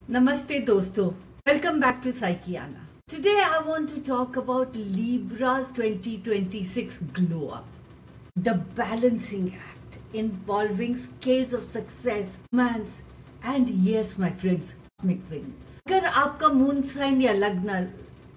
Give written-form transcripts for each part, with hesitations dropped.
Namaste dosto. Welcome back to Psychiana. Today I want to talk about Libra's 2026 glow up. The balancing act involving scales of success, romance and yes my friends, cosmic wings. अगर आपका moon sign या लग्न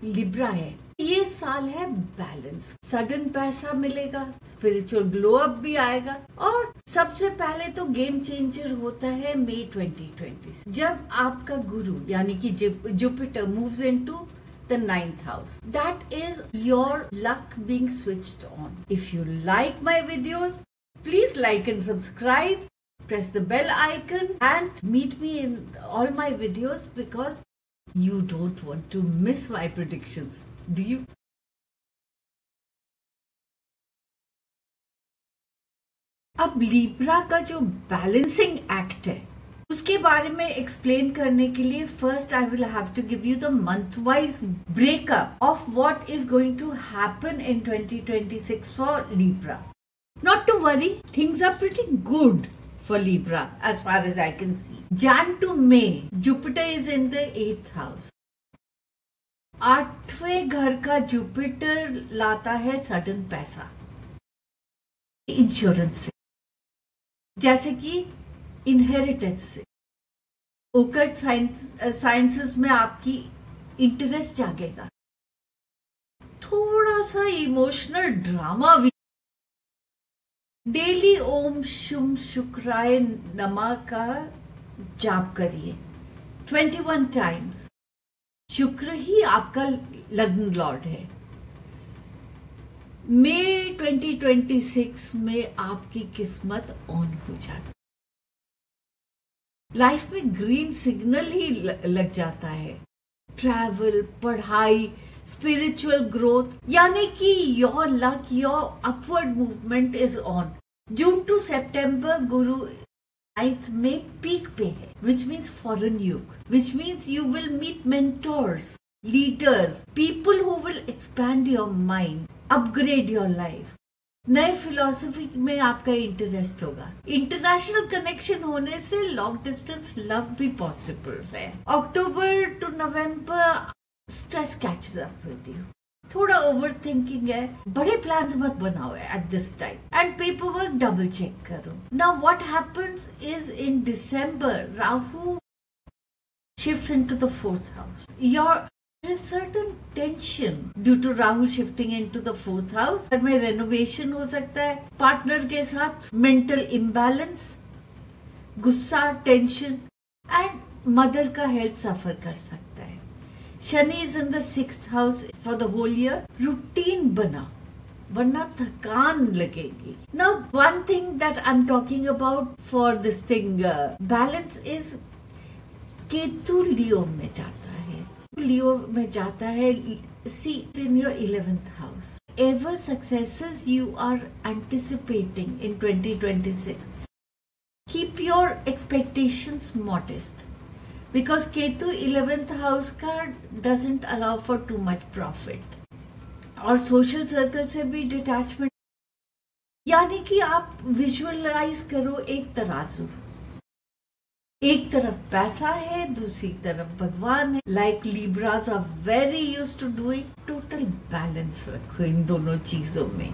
Libra है, ये साल है balance. Sudden पैसा मिलेगा, स्पिरिचुअल ग्लो अप भी आएगा और सबसे पहले तो गेम चेंजर होता है मई 2020 जब आपका गुरु यानी कि Jupiter moves into the 9th house. That is your luck being switched on. If you like my videos, please like and subscribe. Press the bell icon and meet me in all my videos because you don't want to miss my predictions. Do you? अब Libra का जो balancing act है उसके बारे में explain करने के लिए first I will have to give you the month wise breakup of what is going to happen in 2026 for Libra. Not to worry, things are pretty good for Libra as far as I can see. Jan to May, Jupiter is in the 8th house. 8वें घर का Jupiter लाता है sudden पैसा insurance से, जैसे कि inheritance से. ओकल्ट साइंसेस में आपकी इंटरेस्ट जागेगा. थोड़ा सा इमोशनल ड्रामा भी. डेली ओम शुम शुक्राय नमा का जाप करिए 21 टाइम्स. शुक्र ही आपका लग्न लॉर्ड है. मई 2026 में आपकी किस्मत ऑन हो जाती. लाइफ में ग्रीन सिग्नल ही लग जाता है. ट्रैवल, पढ़ाई, स्पिरिचुअल ग्रोथ, यानी कि your luck, your upward movement is on. June to September गुरु 9th में पीक पे है, which means foreign युग, which means you will meet mentors, leaders, people who will expand your mind, upgrade your life. नए philosophy में आपका interest होगा. International connection होने से लॉन्ग डिस्टेंस लव भी पॉसिबल है. October to November stress catches up with you. थोड़ा over thinking है. बड़े प्लान्स मत बनाओ at this time and paper work double check करो. Now what happens is in December Rahu shifts into the 4th house. Your There is certain tension due to Rahu shifting into the 4th house. घर में renovation हो सकता है. Partner के साथ mental imbalance, गुस्सा, tension and mother का health suffer कर सकता है. Shani is in the 6th house for the whole year. Routine बना वरना थकान लगेगी. Now one thing that I'm talking about for this thing balance is Ketu लियो में जाता है. लियो में जाता है. See in your 11th house. Ever successes you are anticipating in 2026, keep your expectations modest because Ketu 11th house का doesn't allow for too much profit. और social circle से भी डिटैचमेंट, यानी कि आप विजुअलाइज करो एक तराजू. एक तरफ पैसा है, दूसरी तरफ भगवान है. Like Libras are very used to doing. Total balance रखो इन दोनों चीजों में.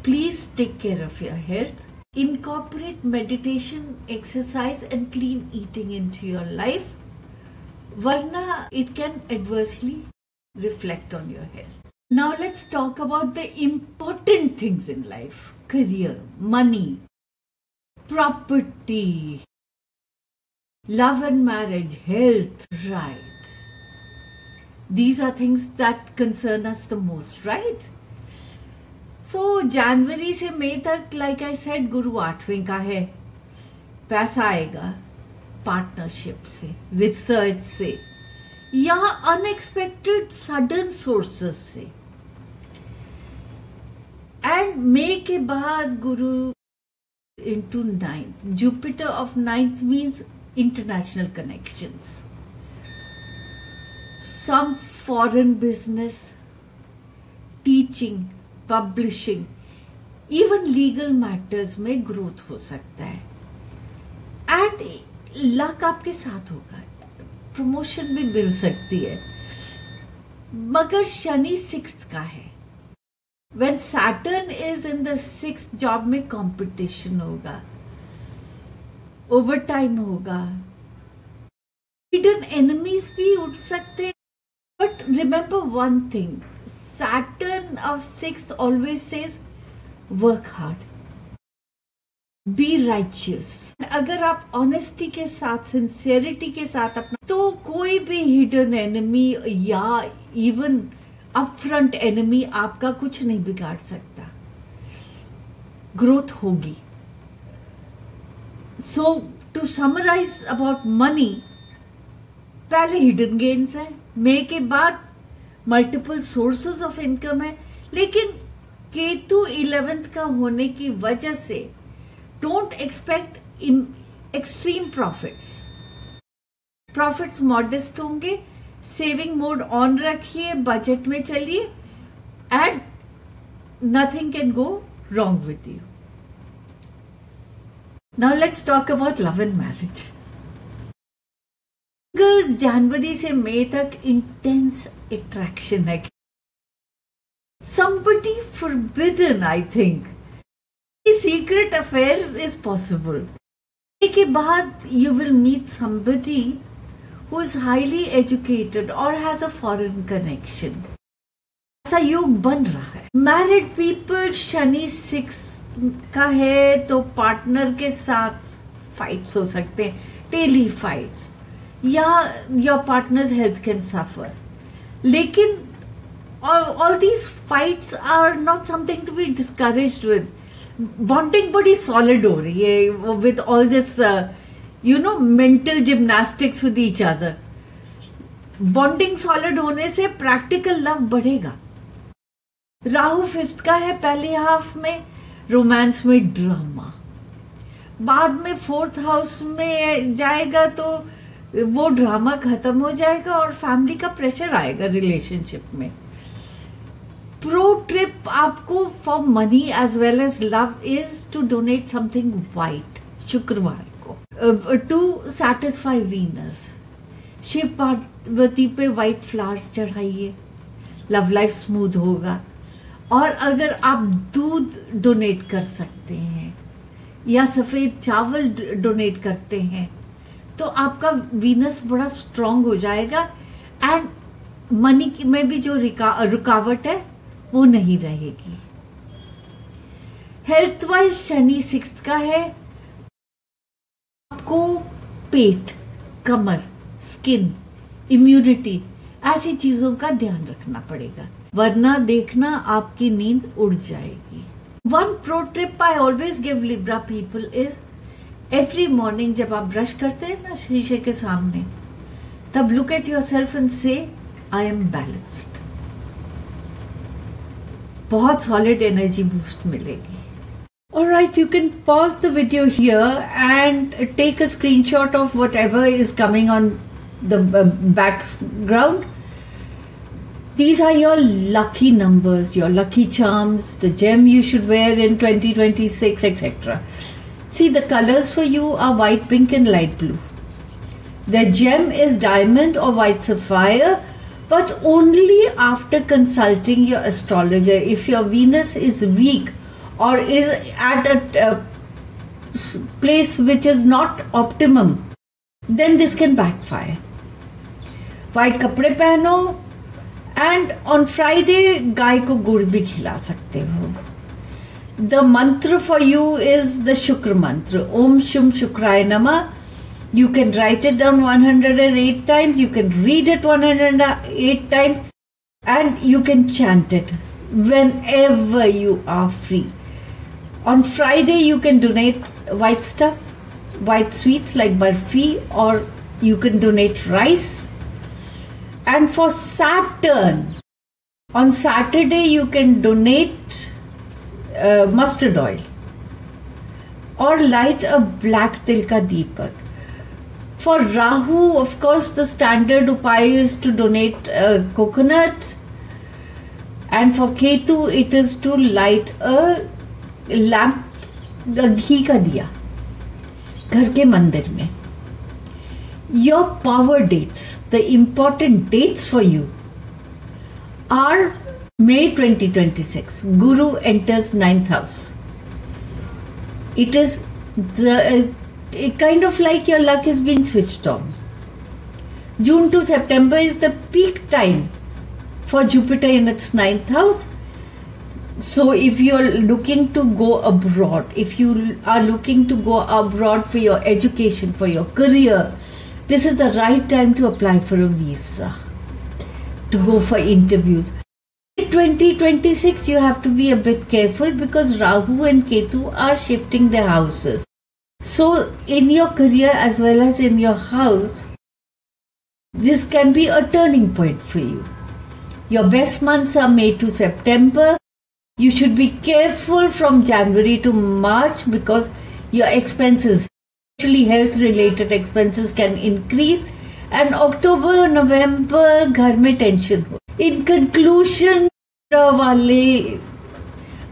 Please take care of your health. Incorporate meditation, exercise and clean eating into your life, वरना it can adversely reflect on your health. Now let's talk about the important things in life. Career, money, property, love and marriage, health, right? These are things that concern us the most, right? So जनवरी से मई तक, like I said, गुरु 8वें का है. पैसा आएगा partnership से, research से या अनएक्सपेक्टेड सडन सोर्सेस से. एंड मई के बाद गुरु into 9th. Jupiter of 9th means international connections, some foreign business, teaching, publishing, even legal matters में ग्रोथ हो सकता है. एंड लक आपके साथ होगा. प्रमोशन भी मिल सकती है। मगर शनि 6th का है। When Saturn is in the 6th, job में कंपटीशन होगा, ओवर टाइम होगा, हिडन एनिमीज भी उठ सकते हैं। But remember one thing, Saturn of 6th always says work hard, be righteous। अगर आप ऑनेस्टी के साथ, सिंसियरिटी के साथ अपना, तो कोई भी हिडन एनिमी या इवन अपफ्रंट एनिमी आपका कुछ नहीं बिगाड़ सकता। ग्रोथ होगी। सो टू समराइज अबाउट मनी, पहले हिडन गेन्स है, मे के बाद मल्टीपल सोर्सेस ऑफ इनकम है, लेकिन केतु 11th का होने की वजह से don't expect extreme profits modest होंगे। सेविंग मोड ऑन रखिए, बजट में चलिए, and nothing can go wrong with you. Now let's talk about love and marriage. जनवरी से मई तक इंटेंस अट्रैक्शन है। somebody forbidden, I think. A secret affair is possible. के बाद you will meet somebody who is highly educated or has a foreign connection. ऐसा योग बन रहा है। Married people, शनि 6th का है, तो पार्टनर के साथ फाइट्स हो सकते हैं, डेली फाइट्स, या योर पार्टनर्स हेल्थ कैन सफर। लेकिन all these fights are not something to be discouraged with. Bonding बड़ी solid हो रही है with all this mental gymnastics with each other. Bonding solid होने से practical love बढ़ेगा। राहु 5th का है, पहले हाफ में रोमांस में ड्रामा, बाद में 4th हाउस में जाएगा तो वो ड्रामा खत्म हो जाएगा और फैमिली का प्रेशर आएगा रिलेशनशिप में। प्रो ट्रिप आपको for money as well as love is to donate something white शुक्रवार को to satisfy Venus. Shiva Parvati पे वाइट फ्लावर्स चढ़ाइए, लव लाइफ स्मूथ होगा। और अगर आप दूध डोनेट कर सकते हैं या सफेद चावल डोनेट करते हैं तो आपका वीनस बड़ा स्ट्रांग हो जाएगा एंड मनी में भी जो रुकावट है वो नहीं रहेगी। हेल्थ वाइज शनि 6th का है, आपको पेट, कमर, स्किन, इम्यूनिटी ऐसी चीजों का ध्यान रखना पड़ेगा, वरना देखना आपकी नींद उड़ जाएगी। One pro trip I always give Libra people is every morning जब आप ब्रश करते हैं ना शीशे के सामने, तब look at your self and से आई एम बैलेंस्ड। बहुत सॉलिड एनर्जी बूस्ट मिलेगी। Alright, you can pause the video here and take a screenshot of whatever is coming on the background. These are your lucky numbers, your lucky charms, the gem you should wear in 2026, etc. See, the colors for you are white, pink and light blue. The gem is diamond or white sapphire, but only after consulting your astrologer. If your Venus is weak or is at a place which is not optimum, then this can backfire. White कपड़े पहनो and on Friday गाय को गुड़ भी खिला सकते हो। The mantra for you is the Shukra mantra, Om Shum Shukraya Namah. You can write it down 108 times, you can read it 108 times, and you can chant it whenever you are free. On Friday, you can donate white stuff, white sweets like barfi, or you can donate rice. And for Saturn, on Saturday, you can donate mustard oil or light a black tilka deepak. For Rahu, of course, the standard upay is to donate coconut. And for Ketu, it is to light a lamp, घी का दिया घर के मंदिर में। Your power dates, the important dates for you, are May 2026. Guru enters 9th house. It is kind of like your luck is being switched on. June to September is the peak time for Jupiter in its 9th house. So if you're looking to go abroad, if you are looking to go abroad for your education, for your career, this is the right time to apply for a visa, to go for interviews. In 2026, you have to be a bit careful because Rahu and Ketu are shifting their houses. So in your career as well as in your house, this can be a turning point for you. Your best months are May to September. You should be careful from January to March because your expenses, especially health related expenses, can increase. And October, November, घर में tension हो. In conclusion, वाले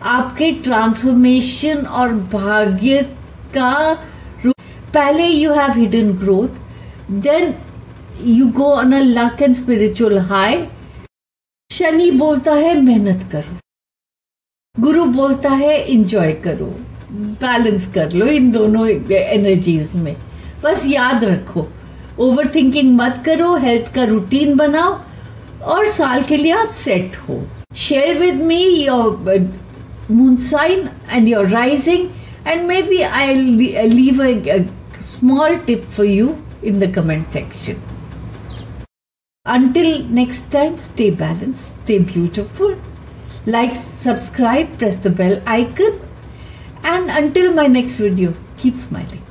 आपके transformation और भाग्य का पहले you have hidden growth, then you go on a luck and spiritual high. Shani बोलता है मेहनत करो, गुरु बोलता है एंजॉय करो, बैलेंस कर लो इन दोनों एनर्जीज में. बस याद रखो, ओवर थिंकिंग मत करो, हेल्थ का रूटीन बनाओ और साल के लिए आप सेट हो. Share with me your moon sign and your rising and maybe I'll leave a small tip for you in the comment section. Until next time, stay balanced, stay beautiful. Like, subscribe, press the bell icon. And until my next video, keep smiling.